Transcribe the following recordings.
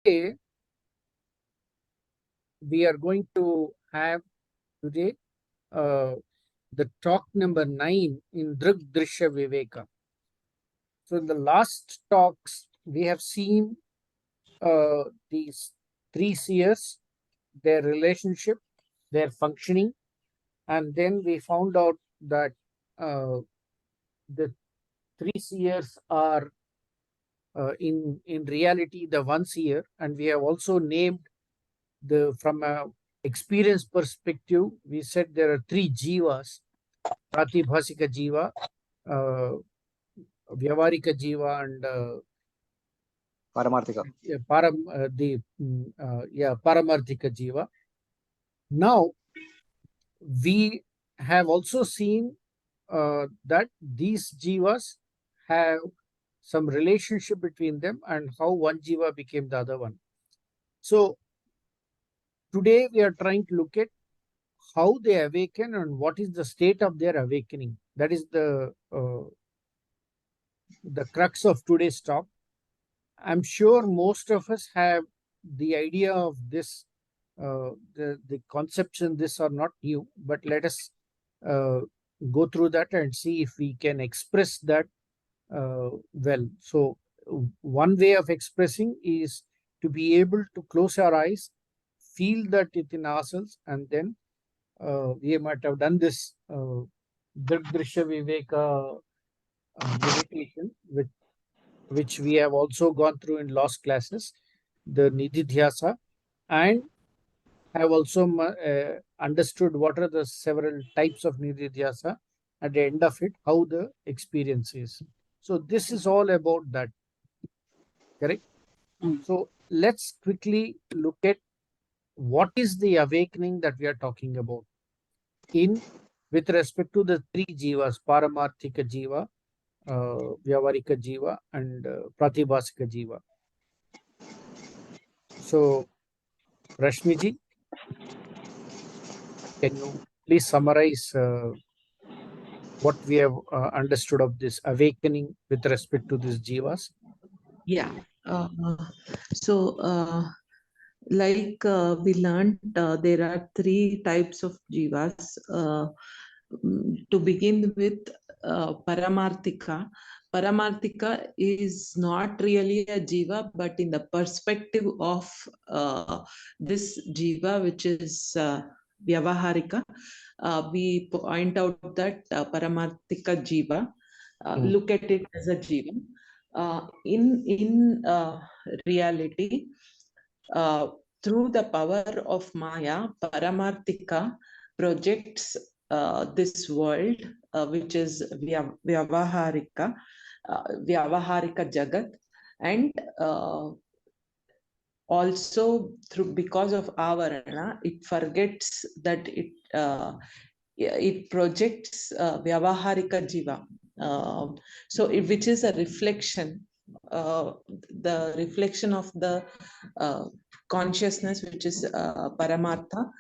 today we are going to have the talk number 9 in Drig Drishya Viveka. So in the last talks, we have seen these 3 seers, their relationship, their functioning, and then we found out that the 3 seers are in reality the 1 seer, and we have also named from a experience perspective, we said there are 3 jivas: Pratibhasika jiva, Vyavarika jiva, and Paramarthika. Paramarthika jiva. Now, we have also seen that these jivas have some relationship between them and how one jiva became the other one. So, today we are trying to look at how they awaken and what is the state of their awakening. That is the crux of today's talk. I'm sure most of us have the idea of this, the concepts in this are not new, but let us go through that and see if we can express that well. So one way of expressing is to be able to close our eyes, feel that within ourselves, and then we might have done this Drishya Viveka meditation, which we have also gone through in last classes, the Nididhyasa, and have also understood what are the several types of Nididhyasa at the end of it, how the experience is. So this is all about that, correct? So let's quickly look at what is the awakening that we are talking about with respect to the 3 jivas: Paramarthika jiva, Vyavarika jiva, and Pratibhasika jiva. So, Rashmiji, can you please summarize what we have understood of this awakening with respect to these jivas? Yeah. We learned, there are 3 types of jivas. To begin with, Paramarthika. Paramarthika is not really a jiva, but in the perspective of this jiva, which is Vyavaharika, we point out that Paramarthika jiva, look at it as a jiva. In reality, through the power of Maya, Paramarthika projects this world, which is Vyavaharika Jagat, and also because of Avarana, it forgets that it projects Vyavaharika Jiva. Which is a reflection, the reflection of the consciousness, which is Paramartha,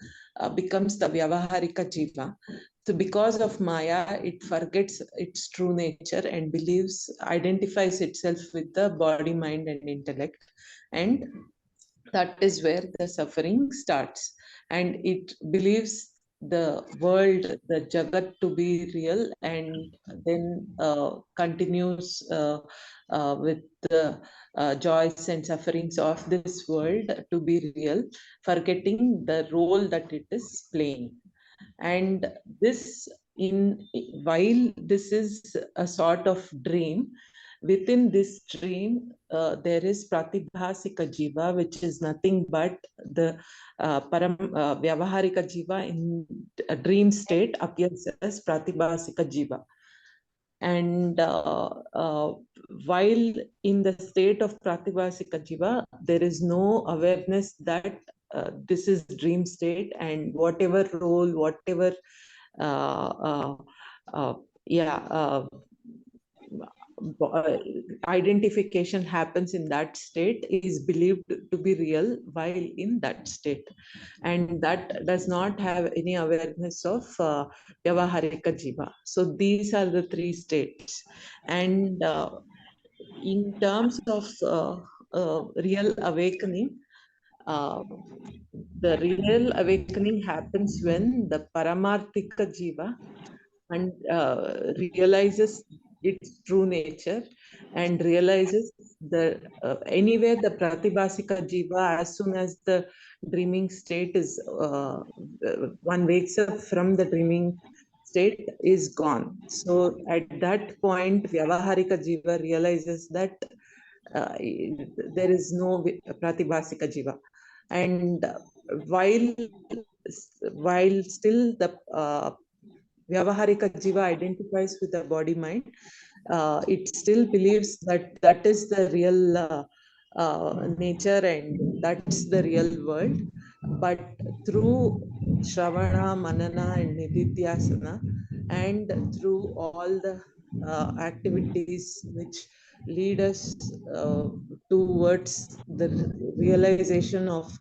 becomes the Vyavaharika Jiva. So because of Maya, it forgets its true nature and identifies itself with the body, mind, and intellect. And that is where the suffering starts. And it believes the world, the Jagat, to be real, and then continues with the joys and sufferings of this world to be real, forgetting the role that it is playing. And this, while this is a sort of dream, within this dream, there is Pratibhasika Jiva, which is nothing but the Vyavaharika Jiva in a dream state appears as Pratibhasika Jiva. And while in the state of Pratibhasika Jiva, there is no awareness that this is dream state, and whatever role, whatever identification happens in that state is believed to be real while in that state, and that does not have any awareness of Vyavaharika Jiva. So these are the 3 states. And in terms of real awakening. Uh, the real awakening happens when the Paramarthika Jiva and realizes its true nature and realizes the anyway the Pratibhasika Jiva, as soon as the dreaming state is one wakes up from the dreaming state, is gone. So at that point Vyavaharika Jiva realizes that there is no Pratibhasika Jiva, and while while still the Vyavaharika Jiva identifies with the body mind, it still believes that that is the real nature and that's the real world. But through Shravana, Manana, and Nididhyasana, and through all the activities which lead us towards the realization of,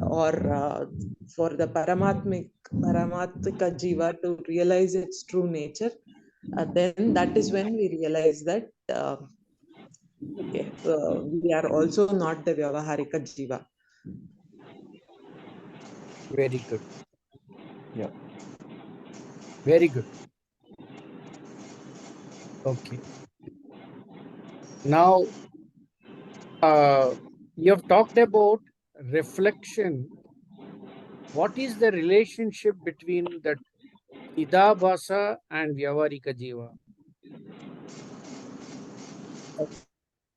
or for the Paramatmika Jiva to realize its true nature, then that is when we realize that okay, we are also not the Vyavaharika Jiva. Very good. Yeah. Very good. Okay. Now, you have talked about reflection. What is the relationship between the Chidabhasa and Vyavarika Jiva?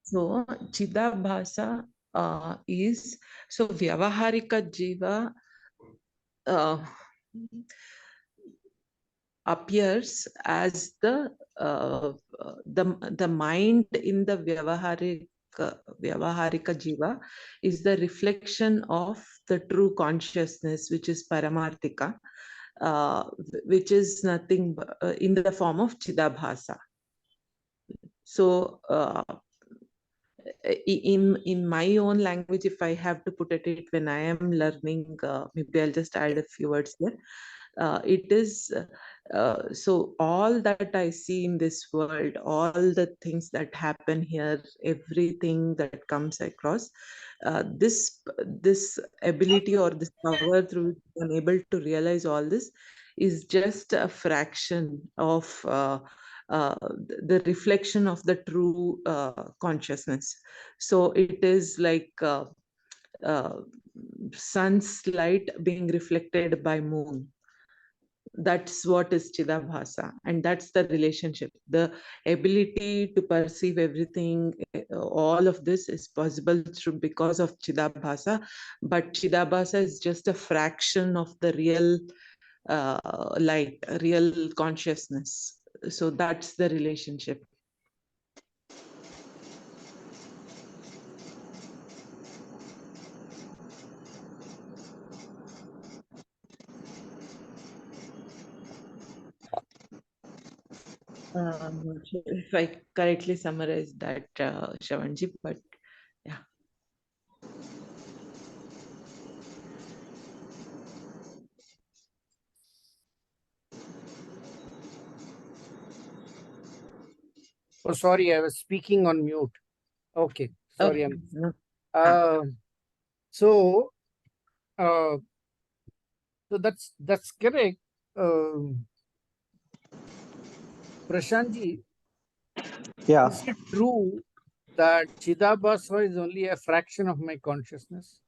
So Chidabhasa is, so Vyavaharika Jiva appears as the mind in the Vyavaharika Jiva is the reflection of the true consciousness, which is Paramarthika, which is nothing in the form of Chidabhasa. So in my own language, if I have to put it when I am learning, maybe I'll just add a few words here. It is so all that I see in this world, all the things that happen here, everything that comes across, this ability or this power through which I'm able to realize all this is just a fraction of the reflection of the true consciousness. So it is like sun's light being reflected by moon. That's what is Chidabhasa, and that's the relationship. The ability to perceive everything, all of this is possible through because of Chidabhasa, but Chidabhasa is just a fraction of the real light, real consciousness. So that's the relationship. I'm not sure if I correctly summarized that, Shravanji, but yeah. Oh, sorry, I was speaking on mute. Okay, sorry. Okay. No. So, uh, so that's correct. Prashantji, Yeah. is it true that Chidabhasa is only a fraction of my consciousness?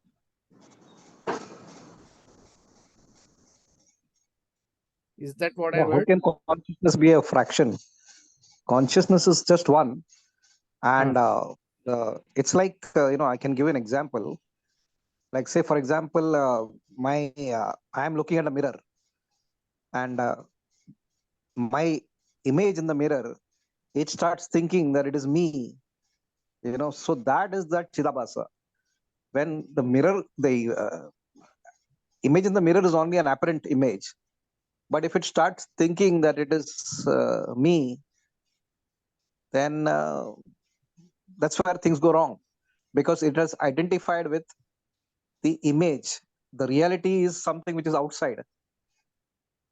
Is that what I No, how heard? can consciousness be a fraction? Consciousness is just one, and it's like I can give an example. Like, say for example, I am looking at a mirror, and my image in the mirror, it starts thinking that it is me. So that is that Chidabhasa. When the image in the mirror is only an apparent image, but if it starts thinking that it is me, then that's where things go wrong, because it has identified with the image. The reality is something which is outside.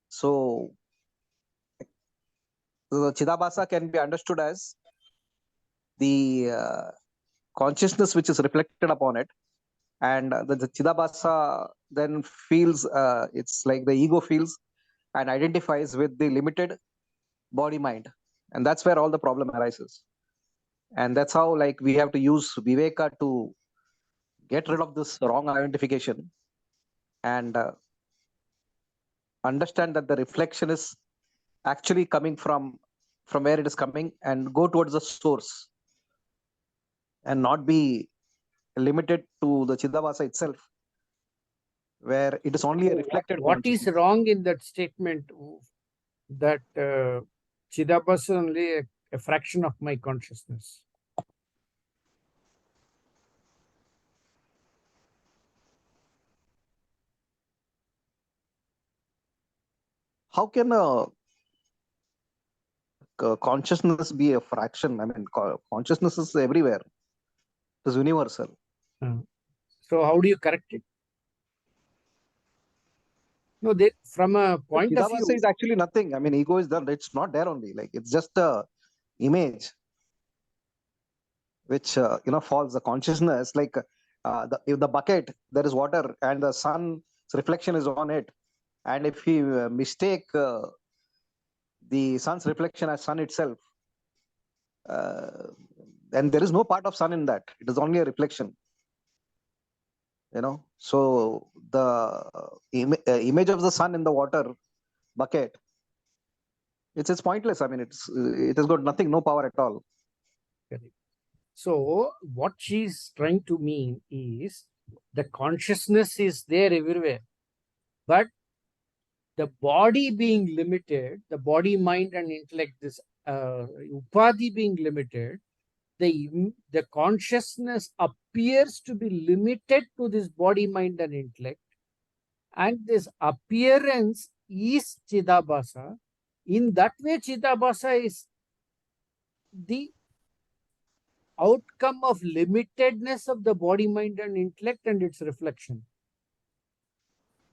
So the Chidabhasa can be understood as the consciousness which is reflected upon it, and the Chidabhasa then feels, it's like the ego feels and identifies with the limited body mind, and that's where all the problem arises. And that's how, like, we have to use viveka to get rid of this wrong identification and understand that the reflection is actually coming from where it is coming, and go towards the source and not be limited to the Chidabhasa itself, where it is only a reflected What is consciousness. wrong in that statement that Chidabhasa is only a fraction of my consciousness? How can a consciousness be a fraction? I mean, consciousness is everywhere. It is universal. So how do you correct it? No, from a point of Chidabhasa view, is actually nothing. I mean, ego is there. It's not there only. Like, it's just a image which falls. The consciousness, like, if the bucket, there is water and the sun's reflection is on it, and if we mistake the sun's reflection as sun itself, then there is no part of sun in that. It is only a reflection. So the image of the sun in the water bucket, it's pointless. I mean, it has got nothing, no power at all. correct. So what she's trying to mean is the consciousness is there everywhere, but the body being limited, the body, mind, and intellect, this upadhi being limited, the consciousness appears to be limited to this body, mind, and intellect, and this appearance is Chidabhasa. In that way, Chidabhasa is the outcome of limitedness of the body, mind, and intellect and its reflection.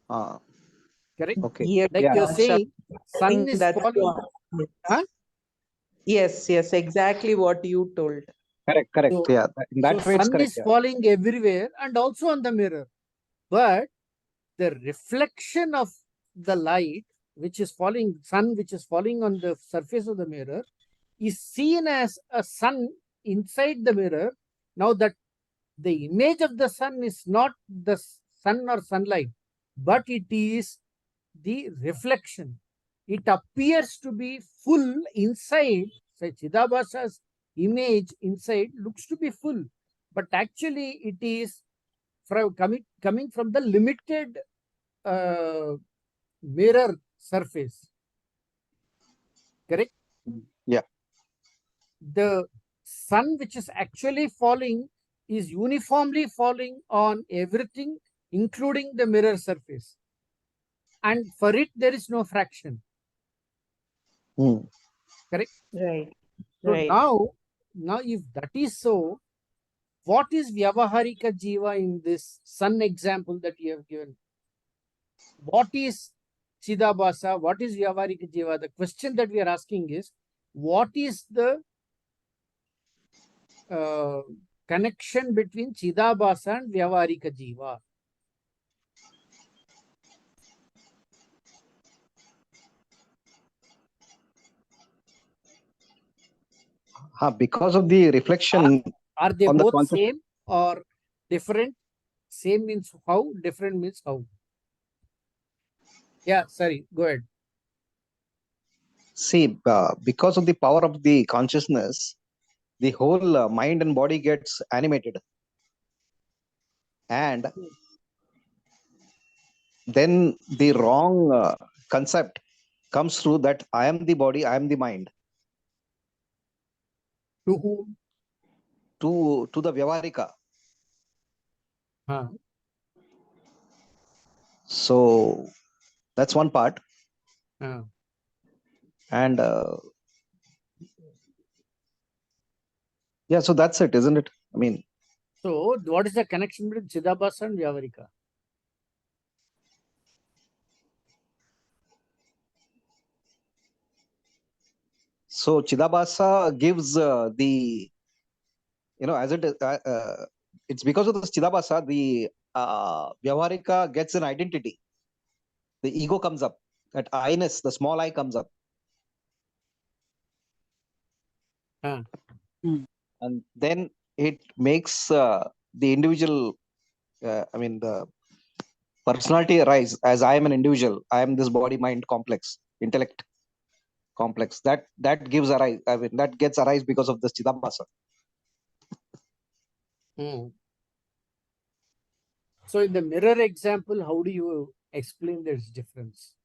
Correct? Okay. Yes, Like Yeah. you're Sir. saying, I sun think is that's falling. what- Huh? Yes, exactly what you told. Correct. So, Yeah. In that way, it's sun correct. is Yeah. falling everywhere and also on the mirror. But the reflection of the light, which is falling, sun, which is falling on the surface of the mirror, is seen as a sun inside the mirror. Now that the image of the sun is not the sun or sunlight, but it is the reflection. It appears to be full inside. So Chidabhasa's image inside looks to be full, but actually it is coming from the limited mirror surface. Correct? Yeah. The sun which is actually falling is uniformly falling on everything, including the mirror surface. And for it, there is no fraction. Correct? Right. So now if that is so, what is Vyavaharika Jiva in this sun example that you have given? What is Chidabhasa? What is Vyavaharika Jiva? The question that we are asking is, what is the connection between Chidabhasa and Vyavaharika Jiva? Because of the reflection Are they on the both conscious. same or different? Same means how, different means how. Yeah, sorry, go ahead. See, because of the power of the consciousness, the whole mind and body gets animated, and then the wrong concept comes through, that I am the body, I am the mind, To whom? to the Vyavarika. So that's one part. And yeah, so that's it, isn't it? I mean, so what is the connection between Chidabhasa and Vyavarika? so Chidabhasa gives the as it is, it's because of this Chidabhasa, the Vyavaharika gets an identity. The ego comes up. That I-ness, the small I comes up. Ah. And then it makes the individual, the personality arise as I am an individual. I am this body, mind complex, intellect complex. That gives arise. That gets arise because of this Chidabhasa. So in the mirror example, how do you explain this difference?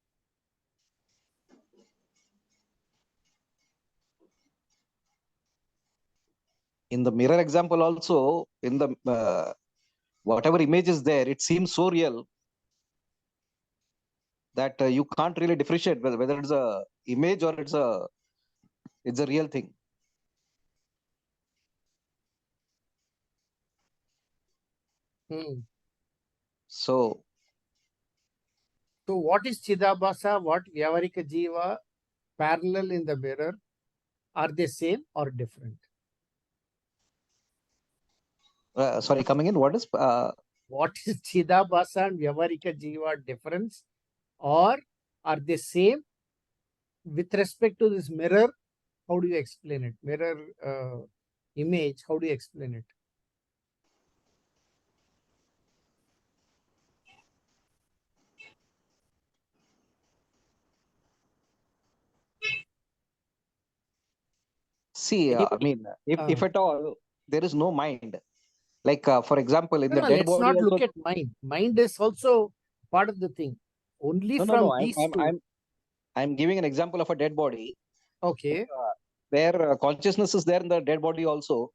In the mirror example also, in the whatever image is there, it seems so real that you can't really differentiate whether it's a image or it's a real thing. So what is Chidabhasa? What Vyavarika Jiva parallel in the mirror? Are they same or different? sorry, coming in, what is What is Chidabhasa and Vyavarika Jiva difference? Or are they same with respect to this mirror? How do you explain it? Mirror image, how do you explain it? see Anybody? if at all there is no mind, like for example in No, the no, dead let's body not also. look at mind. Mind is also part of the thing. Only No, from I'm these I'm two. I'm giving an example of a dead body Okay. where consciousness is there in the dead body also,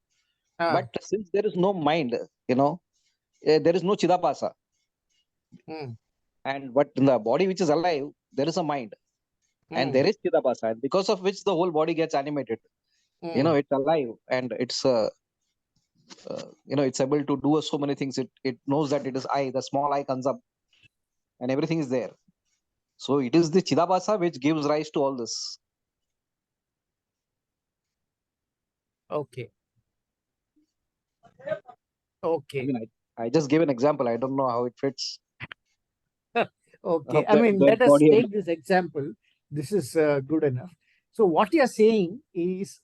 but since there is no mind, there is no Chidabhasa. And but in the body which is alive, there is a mind and there is Chidabhasa, and because of which the whole body gets animated. It's alive and it's it's able to do so many things. It knows that it is I, the small I comes up, and everything is there. So it is the Chidabhasa which gives rise to all this. Okay. Okay. I just gave an example. I don't know how it fits. Okay. Of the dead let us body. take this example. This is good enough. So what you are saying is,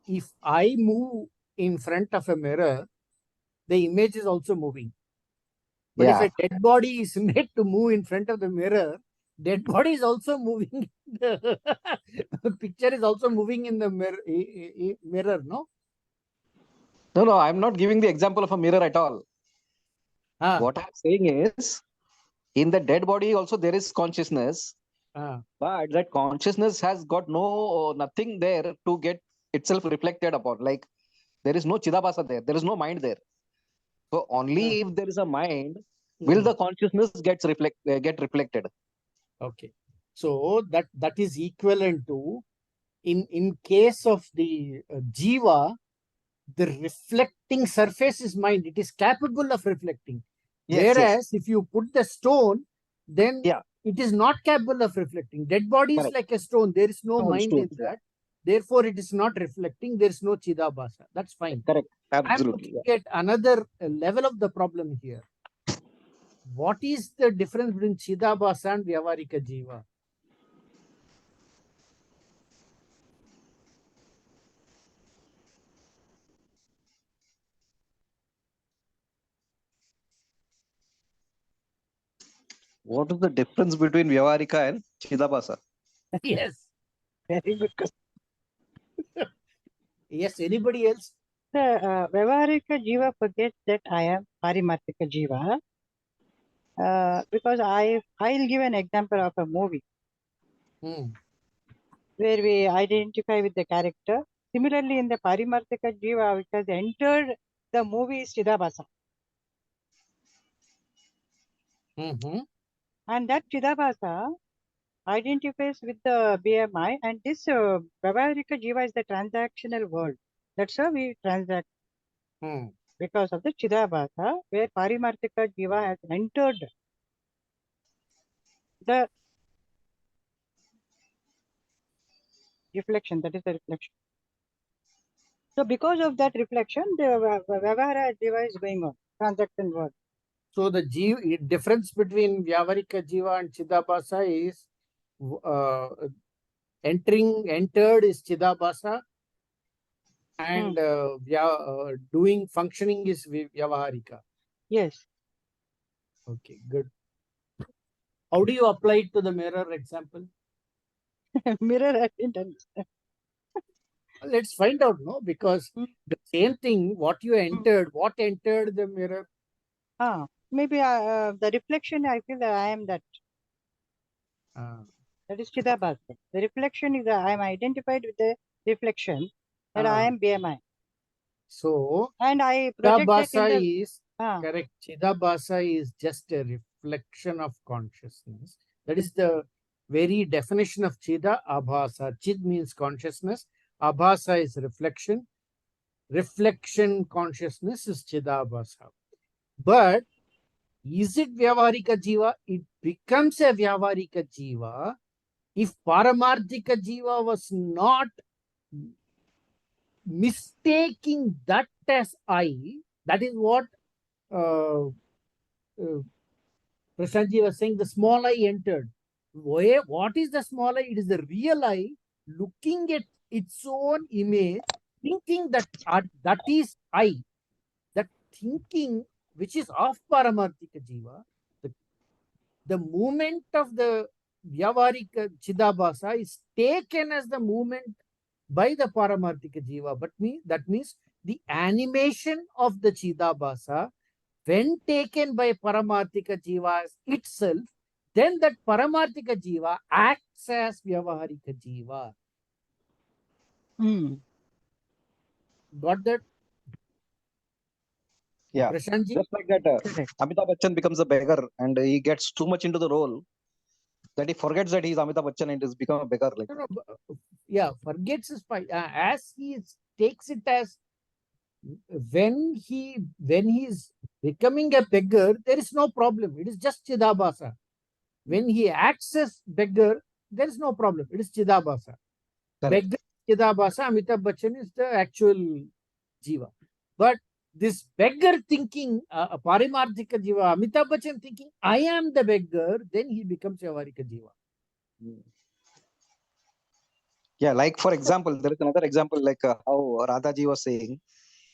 if I move in front of a mirror, the image is also moving. But if a dead body is made to move in front of the mirror, dead body is also moving. The picture is also moving in the mirror, no? No, I'm not giving the example of a mirror at all. What I'm saying is, in the dead body also there is consciousness, but that consciousness has got nothing there to get itself reflected upon. Like there is no Chidabhasa there. There is no mind there. So only if there is a mind will the consciousness get reflected. Okay. So that is equivalent to, in case of the jiva, the reflecting surface is mind. It is capable of reflecting. Yes. Whereas if you put the stone, then Yeah. it is not capable of reflecting. Dead body is like a stone. There is no mind in that. Therefore, it is not reflecting. There is no Chidabhasa. That's fine. Correct. I'm Absolutely. looking at another level of the problem here. What is the difference between Chidabhasa and Vyavarika Jiva? What is the difference between Vyavarika and Chidabhasa? Yes. Very good question. Yes, anybody else? The Vyavarika Jiva forgets that I am Parimarthika Jiva. Because I'll give an example of a movie where we identify with the character. Similarly, in the Parimarthika Jiva, which has entered the movie is Chidabhasa. And that Chidabhasa identifies with the BMI, and this Vyavarika Jiva is the transactional world. That's how we transact. Because of the Chidabhasa, where Parimarthika Jiva has entered the reflection, that is the reflection. So because of that reflection, the Vyavahara Jiva is going on, transaction world. So the difference between Vyavarika Jiva and Chidabhasa is entered is Chidabhasa, and doing functioning is Vyavaharika. Yes. Okay, good. How do you apply it to the mirror example? Mirror, I didn't understand. Let's find out, no? Because the same thing, what you entered, what entered the mirror? Maybe the reflection, I feel that I am that. That is Chidabhasa. The reflection is I am identified with the reflection that I am BMI. So, And I project that in Chidabhasa the... is correct. Chidabhasa is just a reflection of consciousness. That is the very definition of Chida, Abhasa. Chid means consciousness. Abhasa is reflection. Reflection consciousness is Chidabhasa. But is it Vyavarika Jiva? It becomes a Vyavarika Jiva if Paramarthika Jiva was not mistaking that as I. That is what Prashantji was saying, the small I entered. What is the small I? It is the real I looking at its own image, thinking that that is I. That thinking, which is of Paramarthika Jiva, the movement of the Vyavarika Chidabhasa is taken as the movement by the Paramarthika Jiva. But that means the animation of the Chidabhasa, when taken by Paramarthika Jiva itself, then that Paramarthika Jiva acts as Vyavaharika Jiva. Got that? Yeah. Prashantji? Just like that, Amitabh Bachchan becomes a beggar and he gets too much into the role that he forgets that he's Amitabh Bachchan and has become a beggar. Like yeah, forgets his fine. As he takes it as when he's becoming a beggar, there is no problem. It is just Chidabhasa. When he acts as beggar, there is no problem. It is Chidabhasa. Beggar Chidabhasa, Amitabh Bachchan is the actual Jiva. But this beggar thinking, Parimarthika Jiva, Amitabh Bachchan thinking, I am the beggar, then he becomes Vyavarika Jiva. Yeah, like for example, there is another example like how Radhaji was saying,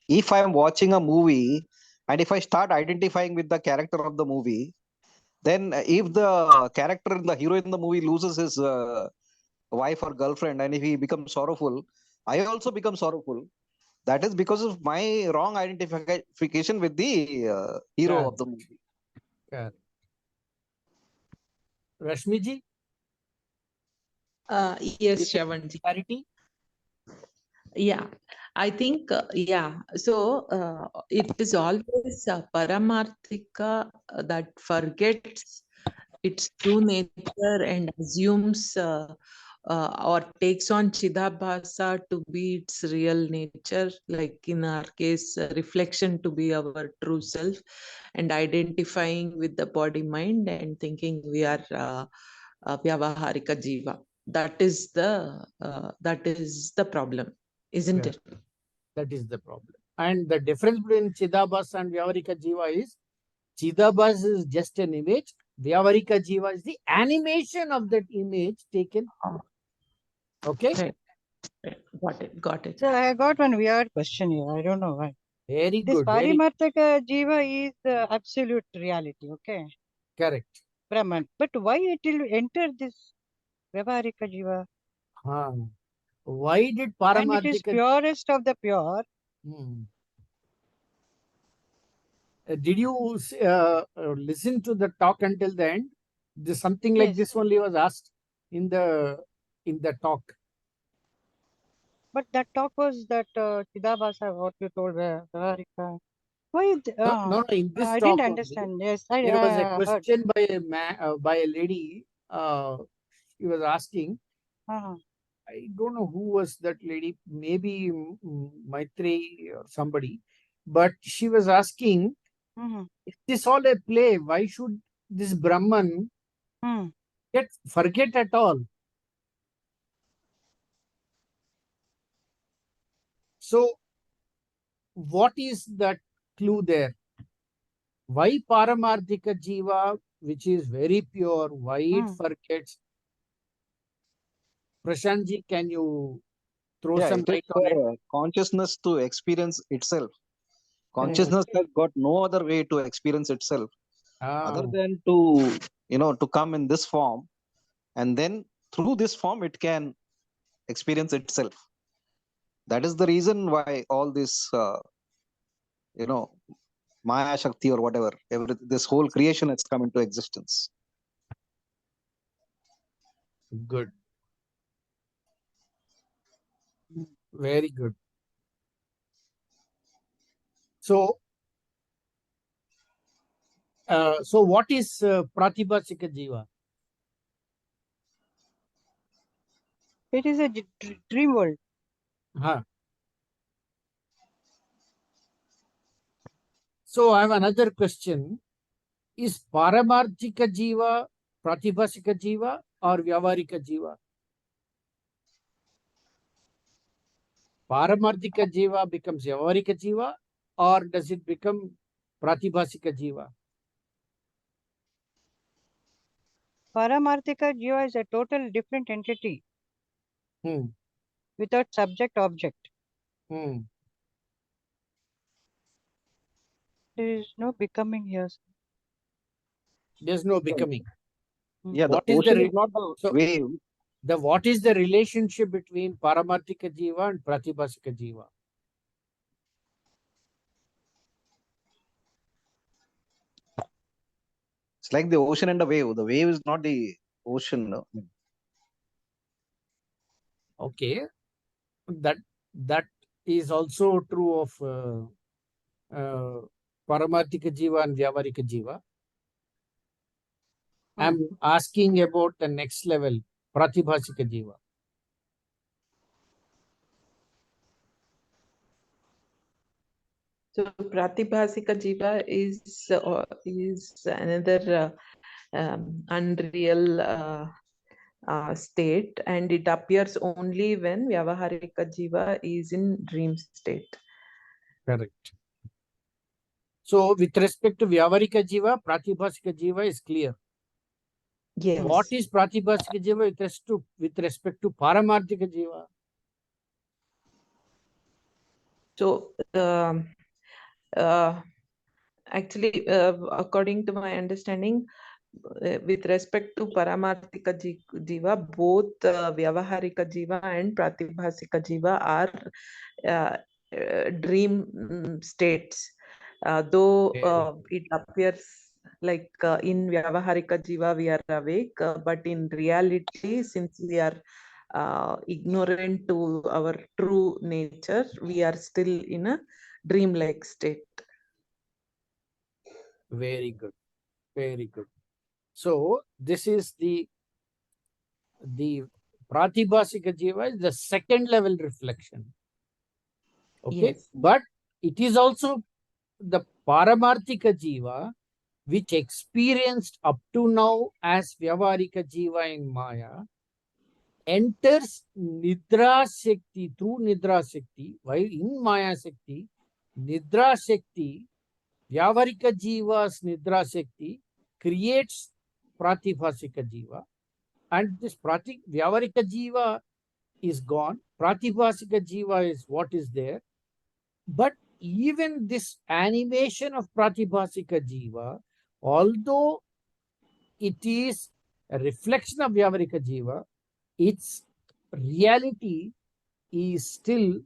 if I am watching a movie and if I start identifying with the character of the movie, then if the character, the hero in the movie loses his wife or girlfriend and if he becomes sorrowful, I also become sorrowful. That is because of my wrong identification with the hero of the movie. Rashmiji? Yes, Shravanji. Clarity? Yeah, I think, so it is always Paramarthika that forgets its true nature and assumes or takes on Chidabhasa to be its real nature, like in our case, reflection to be our true self, and identifying with the body mind and thinking we are Vyavaharika Jiva. That is the problem, isn't it? That is the problem. And the difference between Chidabhasa and Vyavarika Jiva is Chidabhasa is just an image. Vyavarika Jiva is the animation of that image taken. Okay? Right. Got it. So I got one weird question here. I don't know why. Very This good. Parimarthaka Jiva is absolute reality, okay? Correct. Brahman. But why it will enter this Vyavarika Jiva? Why did And it is Paramarthika... purest of the pure. Did you listen to the talk until the end? Something like Yes. this only was asked in the talk. But that talk was that Chidabhasa, what you told, Vyavarika. Why? No, in this I talk didn't only, understand. Yes, I there was a heard. question by a lady. She was asking. I don't know who was that lady. Maybe Maitri or somebody. But she was asking, is this all a play? Why should this Brahman forget at all? So what is that clue there? Why Paramarthika Jiva, which is very pure, why it forgets? Prashantji, can you throw Yeah, some it is light on it? for consciousness to experience itself. Consciousness has got no other way to experience itself other than to, to come in this form, and then through this form it can experience itself. That is the reason why all this, Maya Shakti or whatever, this whole creation has come into existence. Good. Very good. So, what is Pratibhasika Jiva? It is a dream world. So, I have another question. Is Paramarthika Jiva Pratibhasika Jiva or Vyavarika Jiva? Paramarthika Jiva becomes Vyavarika Jiva, or does it become Pratibhasika Jiva? Paramarthika Jiva is a total different entity without subject object. There is no becoming here. There's no becoming. Yeah, What the is ocean the is not the so wave. what is the relationship between Paramarthika Jiva and Pratibhasika Jiva? It's like the ocean and the wave. The wave is not the ocean. No? Okay, that is also true of Paramarthika Jiva and Vyavarika Jiva. I'm asking about the next level, Pratibhasika Jiva. So Pratibhasika Jiva is another unreal state, and it appears only when Vyavaharika Jiva is in dream state. Correct. So, with respect to Vyavarika Jiva, Pratibhasika Jiva is clear. Yes. What is Pratibhasika Jiva with respect to Paramarthika Jiva? So, actually, according to my understanding, with respect to Paramarthika Jiva, both Vyavaharika Jiva and Pratibhasika Jiva are dream states. Though it appears like in Vyavaharika Jiva we are awake, but in reality, since we are ignorant to our true nature, we are still in a dreamlike state. Very good. Very good. So, this is the Pratibhasika Jiva is the second level reflection. Okay. Yes. But it is also the Paramarthika Jiva, which experienced up to now as Vyavarika Jiva in Maya, enters Nidra Shakti through Nidra Shakti, while in Maya Shakti, Nidra Shakti, Vyavarika Jiva's Nidra Shakti creates Pratibhasika Jiva, and this Vyavarika Jiva is gone. Pratibhasika Jiva is what is there. But even this animation of Pratibhasika Jiva, although it is a reflection of Vyavarika Jiva, its reality is still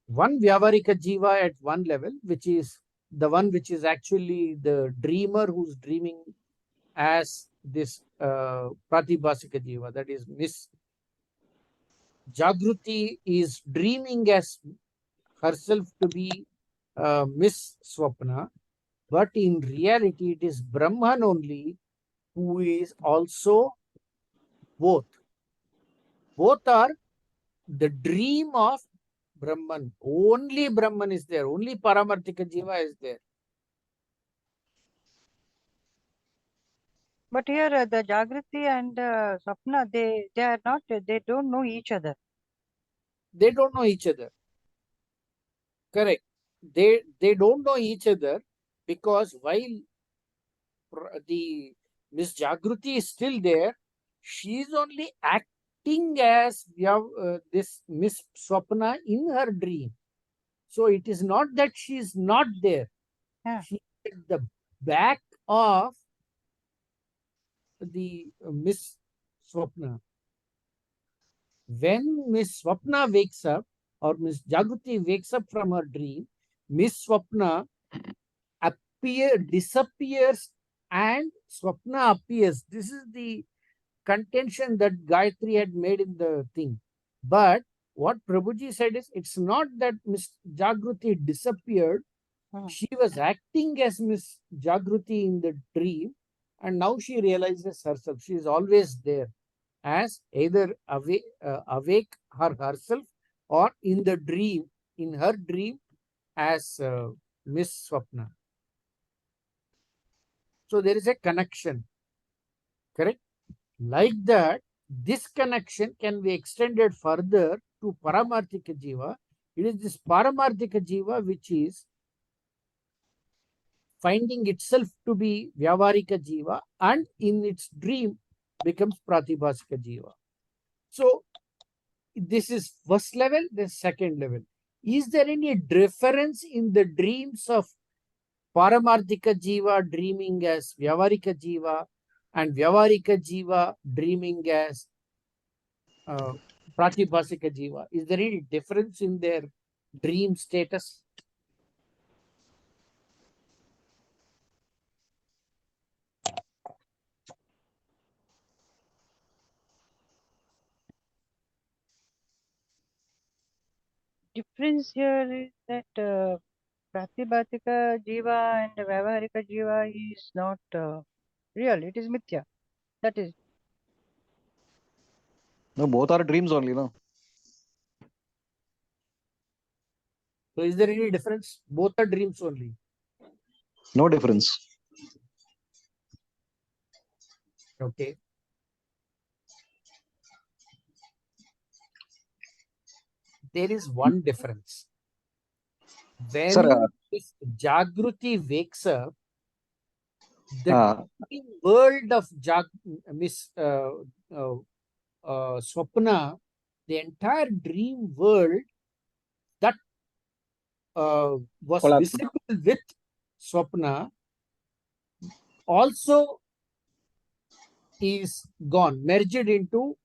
one Vyavarika Jiva at one level, which is the one which is actually the dreamer who's dreaming as this Pratibhasika Jiva, that is Miss Jagruti is dreaming as herself to be Miss Swapna, but in reality it is Brahman only who is also both. Both are the dream of Brahman. Only Brahman is there. Only Paramarthika Jiva is there. But here the Jagriti and Sapna, they are not, they don't know each other. They don't know each other. Correct. they don't know each other, because while the Miss Jagruti is still there, she is only acting as this Miss Swapna in her dream. So it is not that she is not there. Yeah. She is at the back of the Miss Swapna. When Miss Swapna wakes up, or Miss Jagruti wakes up from her dream, Miss Swapna disappears, and Swapna appears. This is the contention that Gayatri had made in the thing. But what Prabhuji said is, it's not that Miss Jagruti disappeared. She was acting as Miss Jagruti in the dream, and now she realizes herself. She is always there, as either awake herself, or in the dream, in her dream, as Miss Swapna. So there is a connection, correct? Like that, this connection can be extended further to Paramarthika Jiva. It is this Paramarthika Jiva which is finding itself to be Vyavarika Jiva, and in its dream becomes Pratibhasika Jiva. So this is first level, the second level. Is there any difference in the dreams of Paramarthika Jiva dreaming as Vyavarika Jiva, and Vyavarika Jiva dreaming as Pratibhasika Jiva? Is there any difference in their dream status? Difference here is that Pratibhatika Jiva and Vyavaharika Jiva is not real. It is Mithya. That is. No, both are dreams only, no? So is there any difference? Both are dreams only. No difference. Okay. There is one difference. When Sir, this Jagruti wakes up, the dream world of Miss Swapna, the entire dream world that was collapse. visible with Swapna also is gone, merged into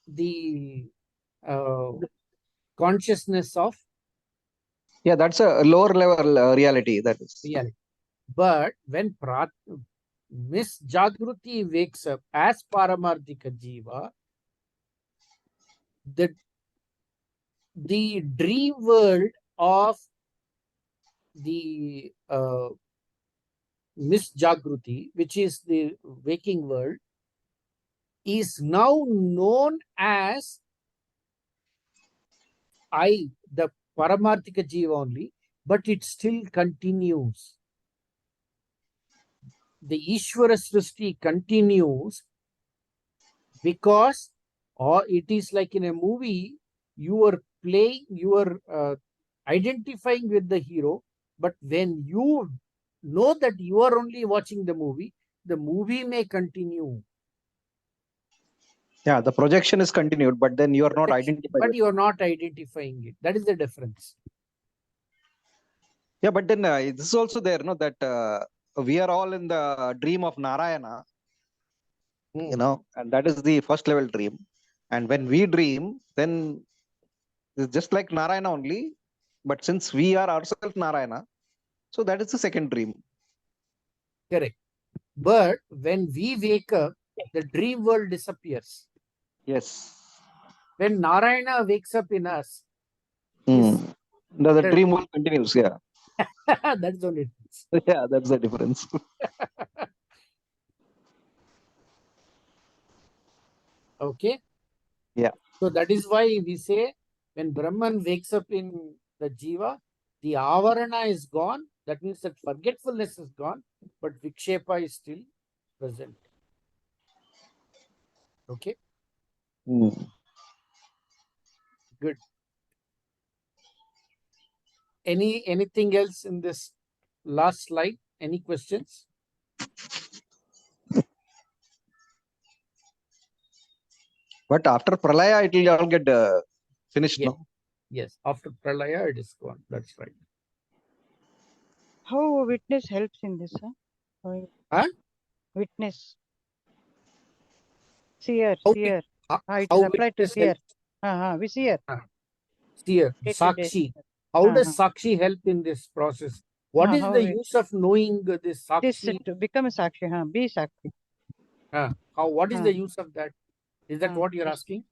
the consciousness of Yeah, that's a lower level reality. That is. reality. But when Miss Jagruti wakes up as Paramarthika Jiva, the dream world of the Miss Jagruti, which is the waking world, is now known as the Paramarthika Jiva only, but it still continues. The Ishvara Srishti continues, because, or it is like in a movie, you are playing, you are identifying with the hero, but when you know that you are only watching the movie may continue. Yeah, the projection is continued, but then you are not identifying. But you are not identifying it. That is the difference. Yeah, but then this is also there, no, that we are all in the dream of Narayana, you know, and that is the first level dream. And when we dream, then it's just like Narayana only, but since we are ourselves Narayana, so that is the second dream. Correct. But when we wake up, the dream world disappears. Yes. When Narayana wakes up in us, The dream world continues. Yeah. that's the only difference. Yeah, that's the difference. Okay. Yeah. So that is why we say when Brahman wakes up in the Jiva, the Avarana is gone. That means that forgetfulness is gone, but Vikshepa is still present. Okay. Good. Anything else in this last slide? Any questions? But after Pralaya, it will all get finished, Yes. no? Yes. After Pralaya, it is gone. That's right. How witness helps in this? Huh? Witness. Seer. How, Seer. It is how applied to witness seer. helps? We seer. Seer, Day-to-day. Sakshi. How does Sakshi help in this process? What is How the use of knowing this this Sakshi? to become a Sakshi, be Sakshi. What is the use of that? Is that what you're asking?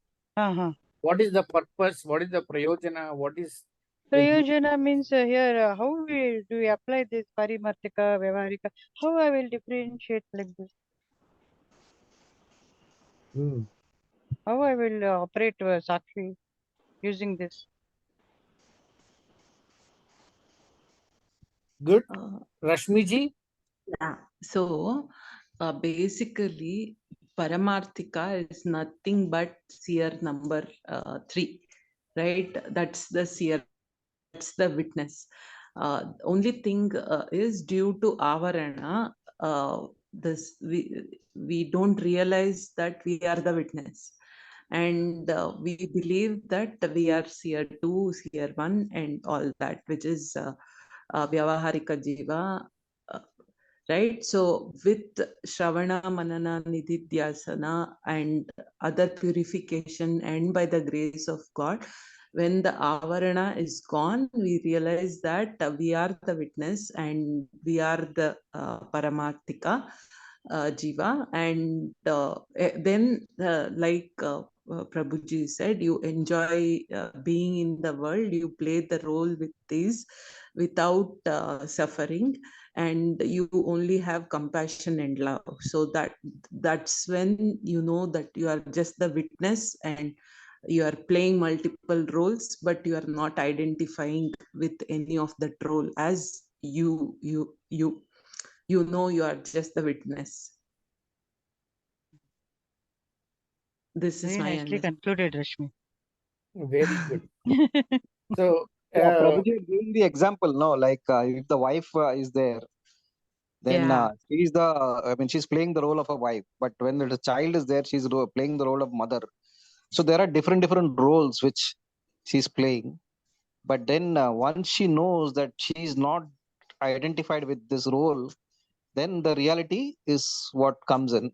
What is the purpose? What is the prayojana? What is the use? Prayojana means here, how do we apply this parimartika, vyavaharika? How I will differentiate like this? How I will operate Sakshi using this? Good. Rashmiji? Yeah. So basically, Paramarthika is nothing but seer number 3, right? That's the seer, that's the witness. Only thing is due to avarana, this we don't realize that we are the witness. And we believe that we are seer 2, seer 1, and all that, which is Vyavaharika Jiva. Right, so with Shravana, Manana, Nididhyasana and other purification, and by the grace of God, when the avarana is gone, we realize that we are the witness and we are the Paramarthika Jiva. And then like Prabhuji said, you enjoy being in the world, you play the role with these without suffering, and you only have compassion and love. So that's when you know that you are just the witness and you are playing multiple roles, but you are not identifying with any of that role, as you know you are just the witness. This is Very my nicely concluded, Rashmi. Very good. So, Yeah, Prabhuji giving the example, no, like if the wife is there, then she's playing the role of a wife. But when the child is there, she's playing the role of mother. So there are different roles which she's playing. But then once she knows that she is not identified with this role, then the reality is what comes in.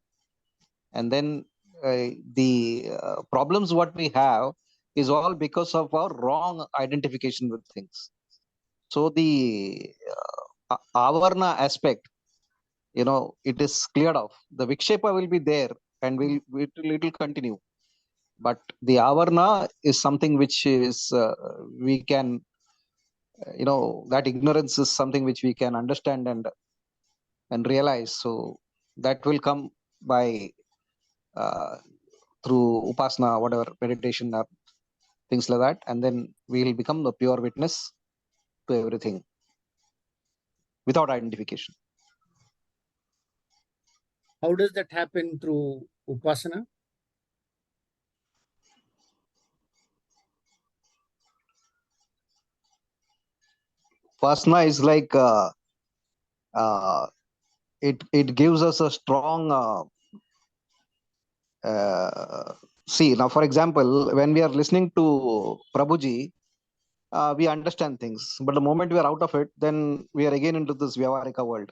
And then the problems what we have is all because of our wrong identification with things. So the avarna aspect, it is cleared off. The vikshepa will be there and it will continue. But the avarna is something which is we can, that ignorance is something which we can understand and realize. So that will come by through upasana, whatever meditation or things like that, and then we will become the pure witness to everything without identification. how does that happen through upasana? Upasana is like it gives us a strong see. Now, for example, when we are listening to Prabhuji, we understand things. But the moment we are out of it, then we are again into this Vyavarika world.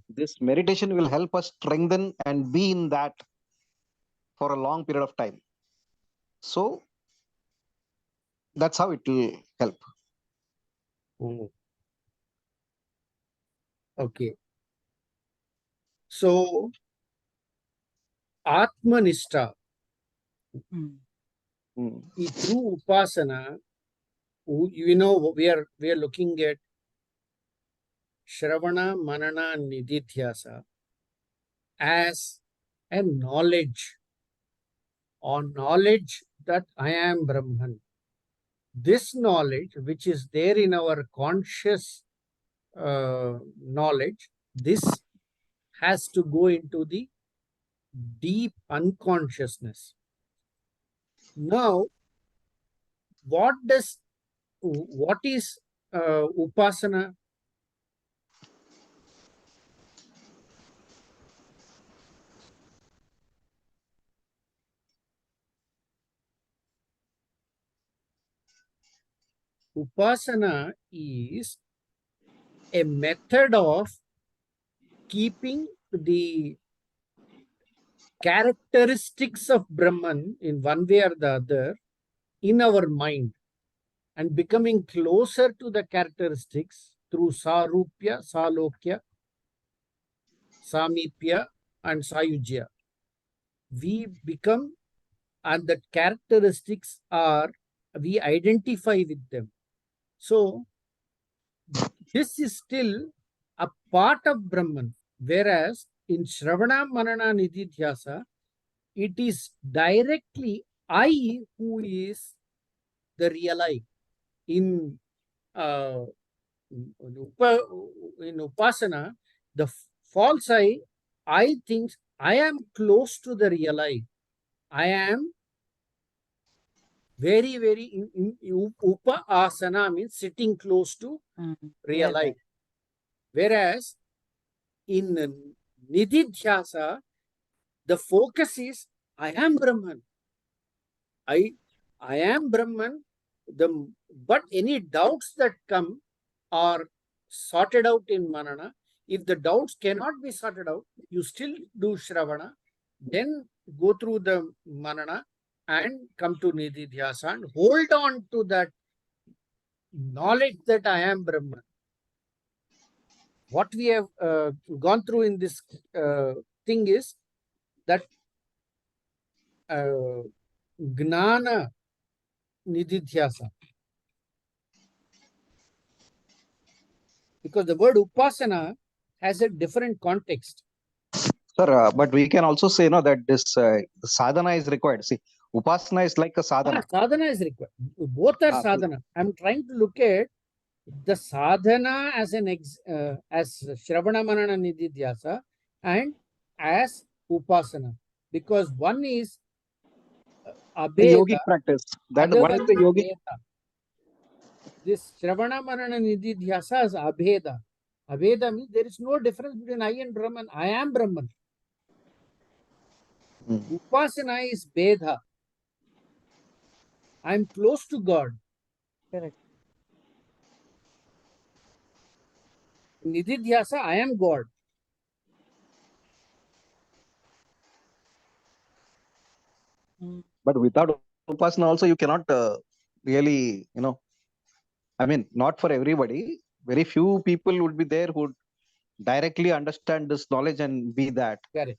This meditation will help us strengthen and be in that for a long period of time. So that's how it will help. Okay. So, Atmanishta, through upasana, we are looking at Shravana, Manana, and Nididhyasa as a knowledge, or knowledge that I am Brahman. This knowledge, which is there in our conscious knowledge, this has to go into the deep unconsciousness. Now, what is Upasana? Upasana is a method of keeping the characteristics of Brahman in one way or the other in our mind and becoming closer to the characteristics through Sarupya, Salokya, Samipya, and Sayujya. We become, and the characteristics are, we identify with them. So, this is still a part of Brahman, whereas in Shravana, Manana, Nididhyasa, it is directly I who is the real I. In Upasana, the false I think I am close to the real I. I am very, in Upa Asana means sitting close to real I. Whereas in Nididhyasa, the focus is I am Brahman. I am Brahman. But any doubts that come are sorted out in Manana. If the doubts cannot be sorted out, you still do Shravana, then go through the Manana and come to Nididhyasa and hold on to that knowledge that I am Brahman. What we have gone through in this thing is that Gnana Nididhyasa. Because the word Upasana has a different context. Sir, but we can also say that this sadhana is required. See, upasana is like a sadhana. Sadhana is required. Both are sadhana. I'm trying to look at the sadhana as as Shravana Manana Nididhyasa and as Upasana. Because one is The yogic Abheda, practice. That other one is one the is yogic. Veda. This Shravana Manana Nididhyasa is Abheda. Abheda means there is no difference between I and Brahman. I am Brahman. Upasana is Vedha. I am close to God. Correct. Nididhyasa, I am God. But without upasana also you cannot really, I mean, not for everybody. Very few people would be there who would directly understand this knowledge and be that. Correct.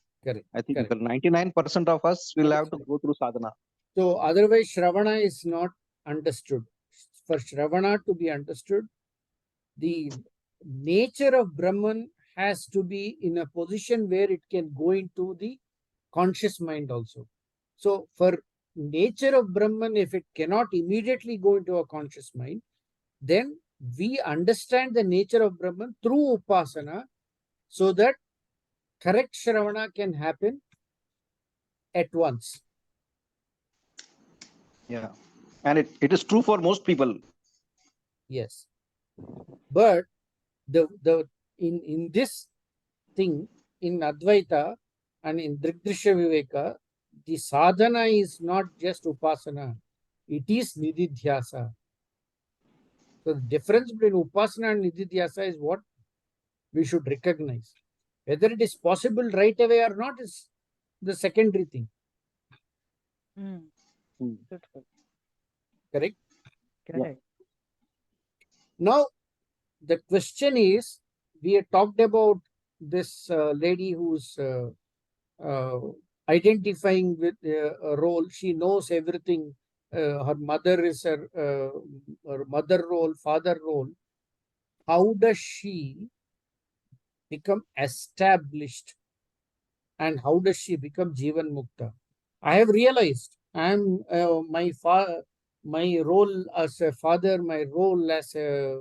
I think Correct. 99% of us will have to go through sadhana. So otherwise Shravana is not understood. For Shravana to be understood, the nature of Brahman has to be in a position where it can go into the conscious mind also. So for nature of Brahman, if it cannot immediately go into a conscious mind, then we understand the nature of Brahman through Upasana so that correct Shravana can happen at once. Yeah. And it is true for most people. Yes. But in this thing, in Advaita and in Drigdrishya Viveka, the sadhana is not just Upasana, it is Nididhyasa. So the difference between Upasana and Nididhyasa is what we should recognize. Whether it is possible right away or not is the secondary thing. Correct? Correct. Now, the question is, we have talked about this lady who's identifying with a role. She knows everything. Her mother is her mother role, father role. How does she become established? And how does she become Jivan Mukta? I have realized I'm my role as a father, my role as a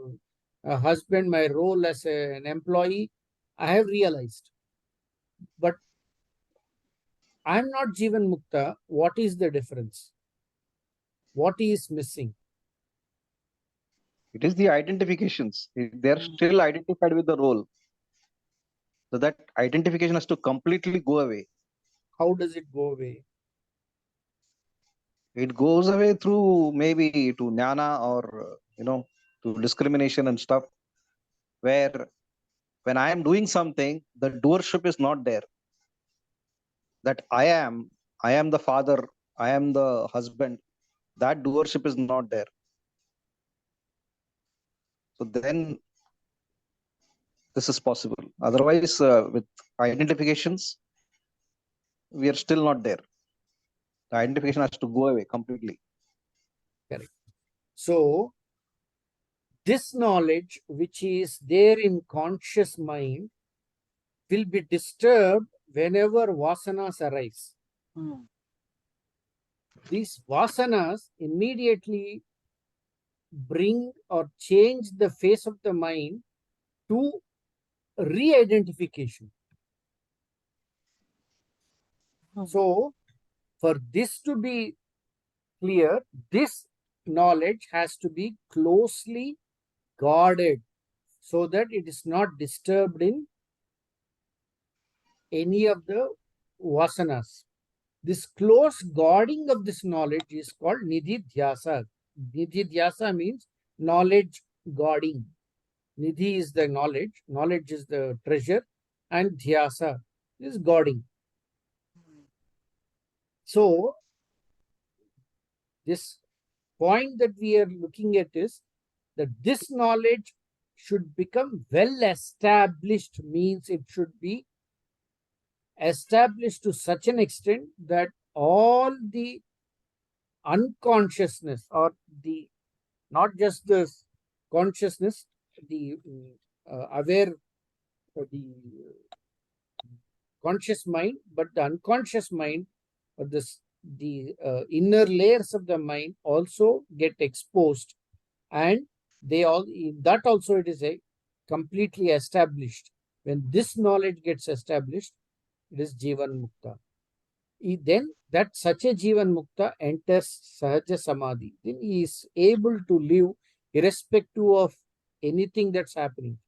husband, my role as an employee, I have realized. But I'm not Jivan Mukta. What is the difference? What is missing? It is the identifications. They're still identified with the role. So that identification has to completely go away. How does it go away? It goes away through maybe to jnana or, to discrimination and stuff, where when I am doing something, the doership is not there. That I am the father, I am the husband, that doership is not there. So then this is possible. Otherwise, with identifications, we are still not there. The identification has to go away completely. Correct. So, this knowledge which is there in conscious mind will be disturbed whenever vasanas arise. These vasanas immediately bring or change the face of the mind to re-identification. So, for this to be clear, this knowledge has to be closely guarded so that it is not disturbed in any of the vasanas. This close guarding of this knowledge is called nididhyasa. Nididhyasa means knowledge guarding. Nidhi is the knowledge is the treasure, and dhyasa is guarding. So, this point that we are looking at is that this knowledge should become well established, means it should be established to such an extent that all the unconsciousness or the not just the consciousness, the aware, the conscious mind, but the unconscious mind or the inner layers of the mind also get exposed, and they all that also it is a completely established. When this knowledge gets established, it is Jivan Mukta. Then that such a Jivan Mukta enters Sahaja Samadhi. Then he is able to live irrespective of anything that's happening.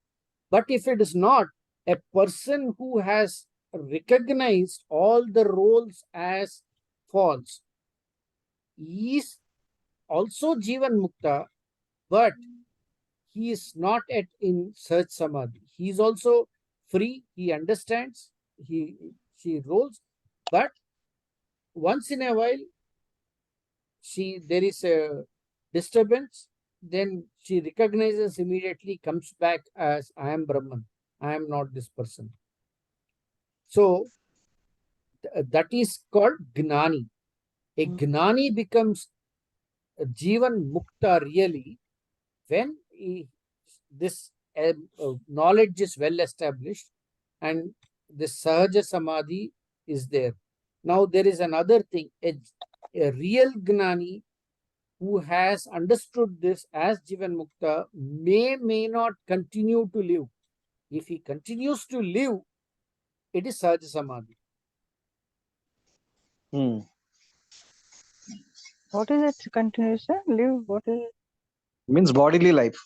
But if it is not, a person who has recognized all the roles as false is also Jivan Mukta, but he is not in Sahaj Samadhi. He is also free, he understands, she rolls, but once in a while there is a disturbance, then she recognizes immediately, comes back as I am Brahman, I am not this person. So that is called Gnani. A Gnani becomes a Jivan Mukta really when this knowledge is well established and this Sahaja Samadhi is there. Now there is another thing. A real Gnani who has understood this as Jivan Mukta may not continue to live. If he continues to live, it is Sahaja Samadhi. What is it? Continuous, sir? Live? What is it? Means bodily life.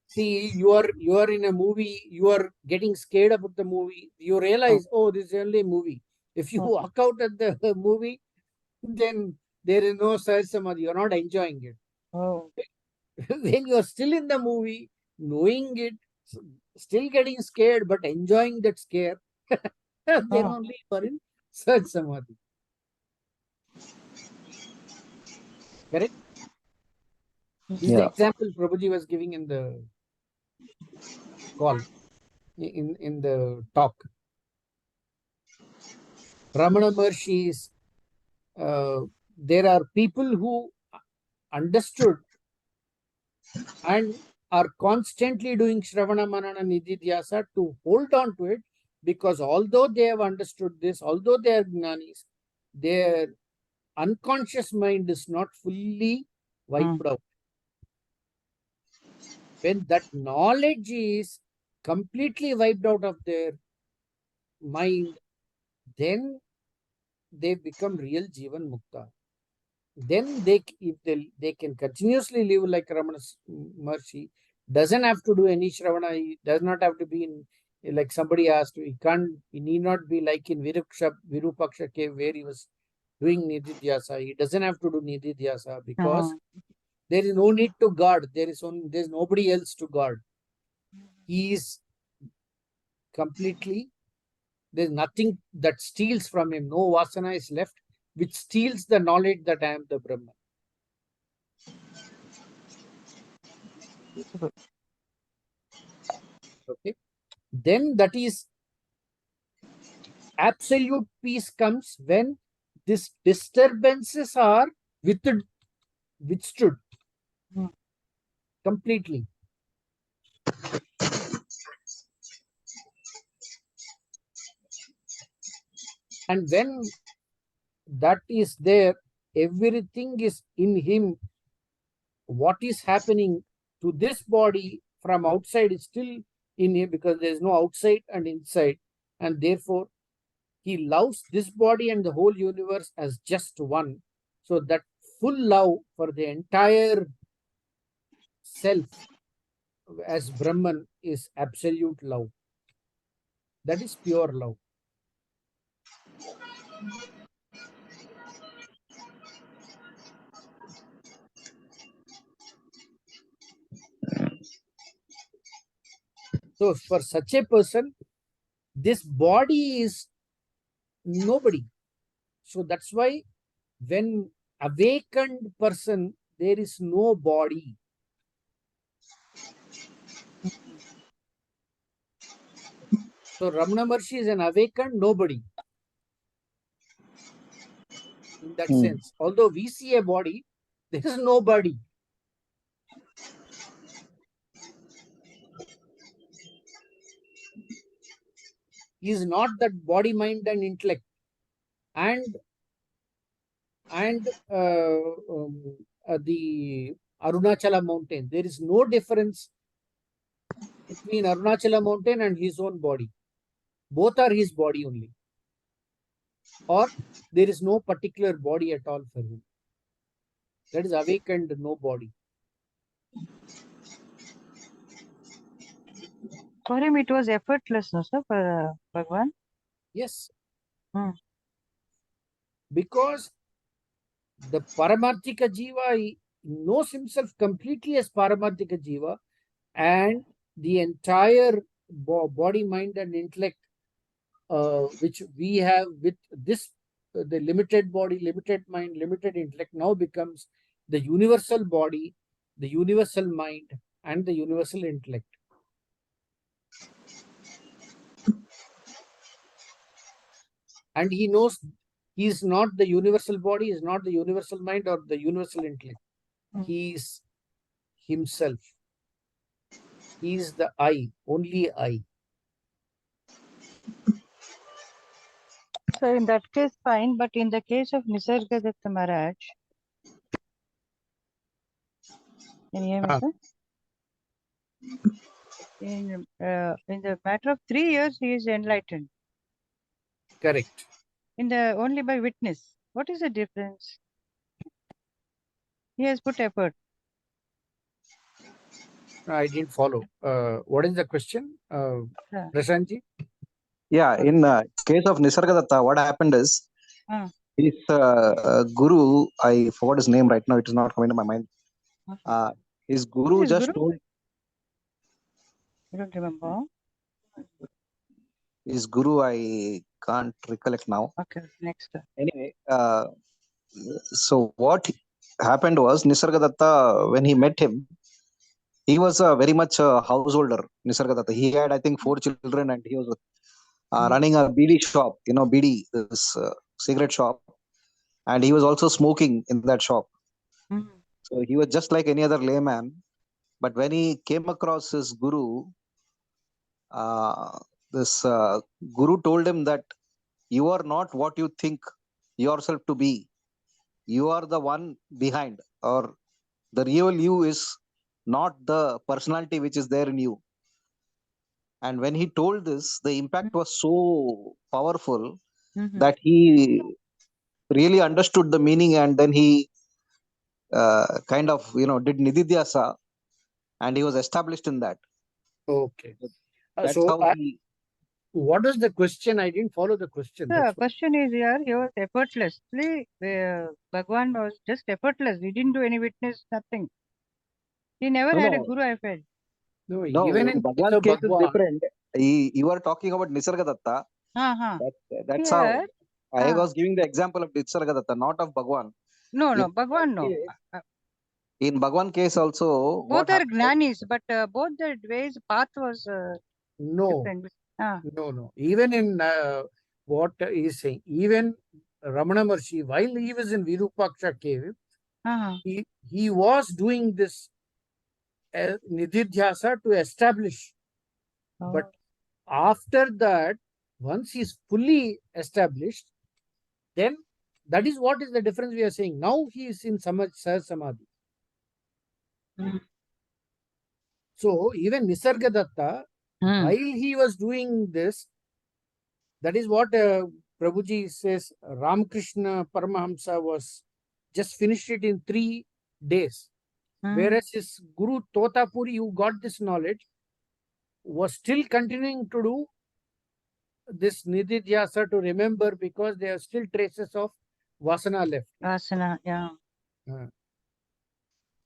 See, you are in a movie, you are getting scared about the movie, you realize, oh, this is only a movie. If you walk out at the movie, then there is no Sahaj Samadhi, you are not enjoying it. Oh. When you are still in the movie, knowing it, still getting scared, but enjoying that scare, then only you are in Sahaj Samadhi. Correct? This is the example Prabhuji was giving in the call, in the talk. Ramana Maharshi is, there are people who understood and are constantly doing Shravana Manana Nididhyasa to hold on to it, because although they have understood this, although they are Jnanis, their unconscious mind is not fully wiped out. When that knowledge is completely wiped out of their mind, then they become real Jivan Mukta. Then if they can continuously live like Ramana Maharshi, Doesn't have to do any Shravana. He does not have to be in, like somebody asked, he need not be like in Virupaksha cave where he was doing Nididhyasa. He doesn't have to do Nididhyasa because there is no need to guard. There's nobody else to guard. He is completely, there's nothing that steals from him. No vasana is left, which steals the knowledge that I am the Brahman. Okay. Then that is absolute peace comes when these disturbances are withstood completely. And when that is there, everything is in him. What is happening to this body from outside is still in him because there is no outside and inside. And therefore, he loves this body and the whole universe as just one. So that full love for the entire self as Brahman is absolute love. That is pure love. So for such a person, this body is nobody. So that's why when awakened person, there is no body. So Ramana Maharshi is an awakened nobody. In that sense, although we see a body, there is nobody. He is not that body, mind, and intellect. And the Arunachala mountain, there is no difference between Arunachala mountain and his own body. Both are his body only. Or there is no particular body at all for him. That is awakened, no body. For him, it was effortless, no, sir, for Bhagwan? Yes. Because the Paramarthika Jiva, he knows himself completely as Paramarthika Jiva, and the entire body, mind, and intellect, which we have with this, the limited body, limited mind, limited intellect, now becomes the universal body, the universal mind, and the universal intellect. And he knows he is not the universal body, is not the universal mind or the universal intellect. He is himself. He is the I, only I. So in that case, fine. But in the case of Nisargadatta Maharaj, can you hear me, sir? In the matter of 3 years, he is enlightened. Correct. Only by witness. What is the difference? He has put effort. I didn't follow. What is the question, Prashantji? Yeah, in case of Nisargadatta, what happened is his guru, I forgot his name right now, it is not coming to my mind. His guru just told. You don't remember? His guru, I can't recollect now. Okay, next. Anyway, so what happened was Nisargadatta, when he met him, he was very much a householder. Nisargadatta, he had, I think, 4 children, and he was running a BD shop, BD, this cigarette shop, and he was also smoking in that shop. So he was just like any other layman. But when he came across his guru, this guru told him that you are not what you think yourself to be. You are the one behind, or the real you is not the personality which is there in you. And when he told this, the impact was so powerful that he really understood the meaning, and then he kind of did Nididhyasa, and he was established in that. Okay. That's So, how he. what is the question? I didn't follow the question. The That's what. question is here, he was effortlessly, Bhagwan was just effortless. He didn't do any witness, nothing. He never No, had a no, guru, I felt. No, no. even In in case Bhagwan's of case is Bhagwan, different. You are talking about Nisargadatta. Uh-huh. That's Here, how I uh, was giving the example of Nisargadatta, not of Bhagwan. no, In Bhagwan, no. case, in Bhagwan case also, Both what are happened? gnanis, but both the ways, path was no, different. Uh, no. Even in what he is saying, even Ramana Maharshi, while he was in Virupaksha cave, uh-huh. he was doing this Nididhyasa to establish. But after that, once he's fully established, then that is what is the difference we are saying. Now he is in Sahaj Samadhi. Mm. So even Nisargadatta, while he was doing this, that is what Prabhuji says, Ramakrishna Paramahamsa was just finished it in 3 days. Whereas his Guru Totapuri, who got this knowledge, was still continuing to do this Nididhyasa to remember, because there are still traces of Vasana left. Vasana, yeah.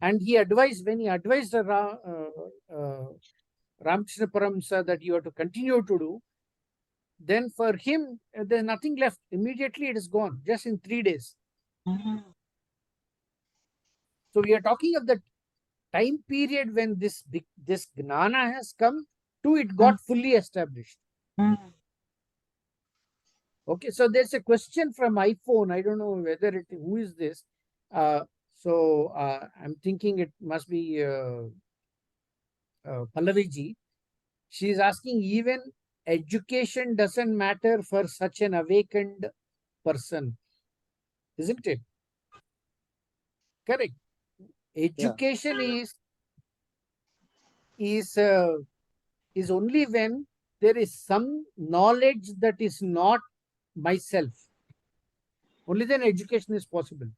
And he advised, when he advised Ramakrishna Paramahamsa that you have to continue to do, then for him, there's nothing left. Immediately it is gone, just in 3 days. So we are talking of the time period when this gnana has come to it got fully established. Okay, so there's a question from iPhone. I don't know whether who is this. I'm thinking it must be Pallavi ji. She is asking, even education doesn't matter for such an awakened person, isn't it? Correct. Education is only when there is some knowledge that is not myself. Only then education is possible.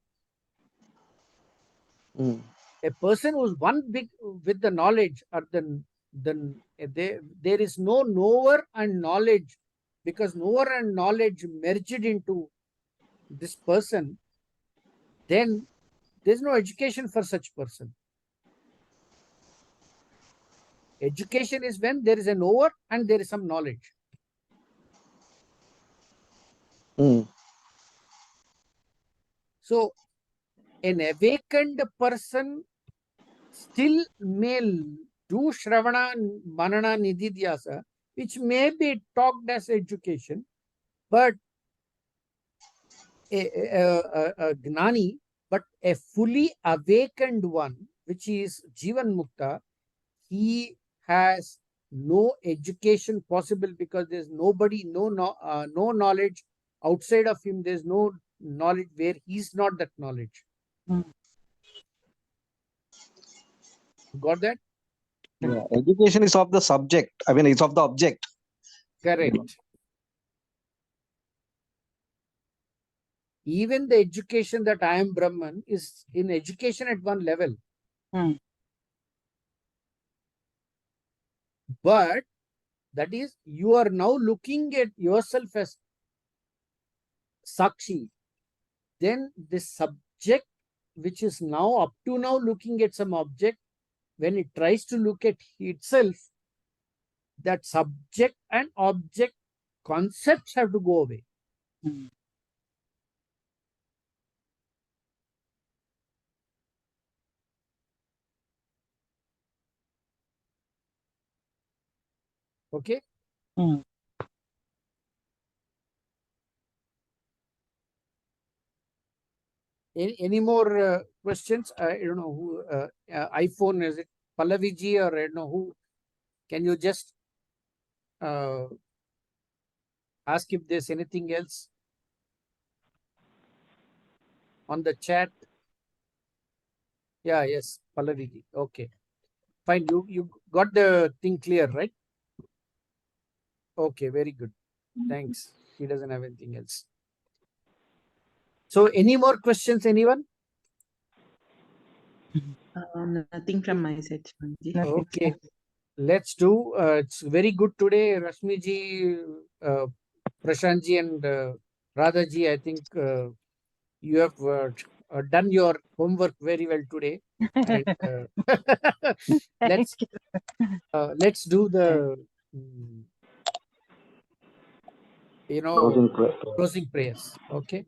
A person who's one big with the knowledge, or there is no knower and knowledge, because knower and knowledge merged into this person, then there's no education for such person. Education is when there is a knower and there is some knowledge. So an awakened person still may do Shravana, Manana, Nididhyasa, which may be talked as education, but a Gnani, but a fully awakened one, which is Jivan Mukta, he has no education possible, because there's nobody, no knowledge outside of him. There's no knowledge where he's not that knowledge. Got that? Yeah, education is of the subject. I mean, it's of the object. Correct. Even the education that I am Brahman is in education at one level. But that is, you are now looking at yourself as Sakshi. Then the subject, which is now up to now looking at some object, when it tries to look at itself, that subject and object concepts have to go away. Okay. Any more questions? I don't know who. iPhone, is it Pallavi ji, or I don't know who? Can you just ask if there's anything else on the chat? Yeah, yes, Pallavi ji. Okay, fine. You got the thing clear, right? Okay, very good. Thanks. He doesn't have anything else. So, any more questions, anyone? Nothing from my side, Swamiji. Nothing. Okay, let's do. It's very good today, Rashmi ji, Prashant ji, and Radha ji. I think you have done your homework very well today. And let's let's do the Closing prayer. closing prayers. Okay.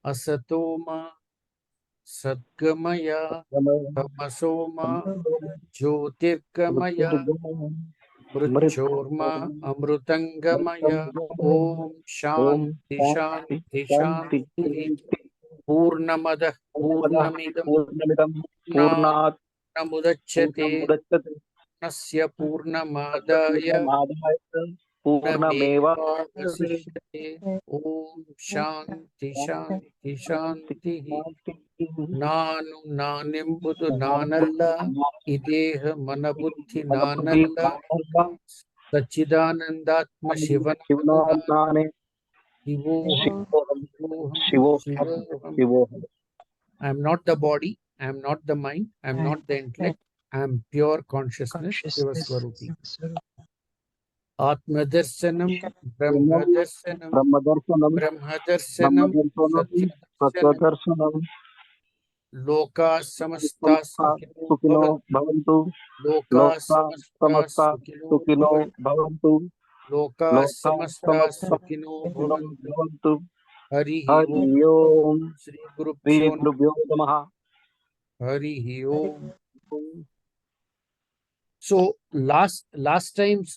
Asatoma Sadgamaya Tamasoma Jyotirgamaya Mruchorma Amrutangamaya Om Om Shanti Shanti Shanti Shanti Shanti Purnamada Purnamidam Purnamidam Purnat Purnamudachyate Purnamudachyate Nasya Purnamadaya Purnamadaya Purnameva Purnamevasishyate Om Shanti Shanti Shanti ನಾನು ನಾನೆಂಬುದು ನಾನಲ್ಲ ಇದೇಹ ಮನಬುದ್ಧಿ ನಾನಲ್ಲ ಸಚ್ಚಿದಾನಂದಾತ್ಮ ಶಿವನಾದ ಶಿವನಾನೆ ಶಿವೋಹಂ ಶಿವೋಹಂ ಶಿವೋಹಂ ಶಿವೋಹಂ ಶಿವೋಹಂ I am not the body, I am not the mind, I am not the intellect, I am pure consciousness, Shiva Swarupi. Atmadarsanam, Brahmadarsanam, Brahmadarsanam Brahmadarsanam, Brahmadarsanam Satyadarsanam, Satyadarsanam Loka samasta sukhino Sukhino bhavantu. Bhavantu Loka Loka samasta Samasta sukhino Sukhino bhavantu. Bhavantu Loka Loka samasta Samasta sukhino Sukhino bhavantu. Bhavantu Harihi Hari Om. Om Shri Sri Gurubhyo Namaha. Gurubhyo Namaha. Harihi Om. So last times